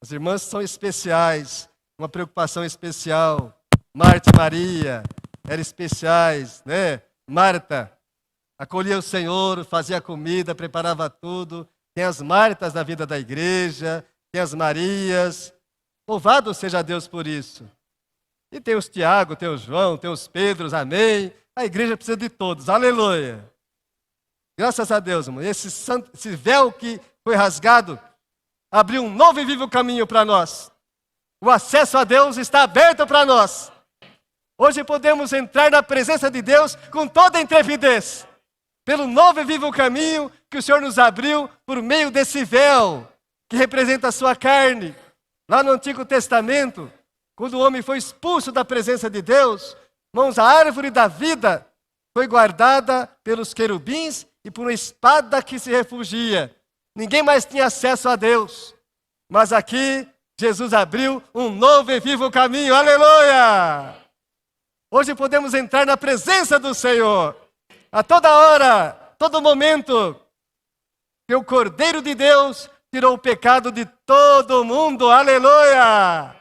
As irmãs são especiais, uma preocupação especial. Marta e Maria eram especiais, né? Marta acolhia o Senhor, fazia comida, preparava tudo. Tem as Martas na vida da igreja, tem as Marias. Louvado seja Deus por isso. E tem os Tiago, tem o João, tem os Pedros, amém. A igreja precisa de todos, aleluia. Graças a Deus, irmão. Esse véu que foi rasgado abriu um novo e vivo caminho para nós. O acesso a Deus está aberto para nós. Hoje podemos entrar na presença de Deus com toda a intrepidez, pelo novo e vivo caminho que o Senhor nos abriu por meio desse véu, que representa a sua carne. Lá no Antigo Testamento, quando o homem foi expulso da presença de Deus, irmãos, a árvore da vida foi guardada pelos querubins e por uma espada que se refugia. Ninguém mais tinha acesso a Deus. Mas aqui, Jesus abriu um novo e vivo caminho. Aleluia! Hoje podemos entrar na presença do Senhor. A toda hora, todo momento, que o Cordeiro de Deus tirou o pecado de todo mundo. Aleluia!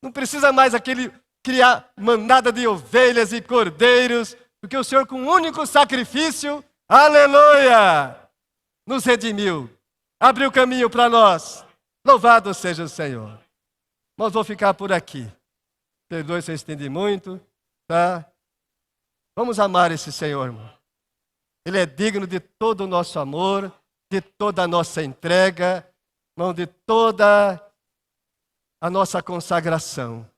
Não precisa mais criar manada de ovelhas e cordeiros, porque o Senhor com um único sacrifício, aleluia, nos redimiu, abriu caminho para nós. Louvado seja o Senhor. Mas vou ficar por aqui. Perdoe se eu estendi muito, tá? Vamos amar esse Senhor, irmão. Ele é digno de todo o nosso amor, de toda a nossa entrega, irmão, de toda a nossa consagração.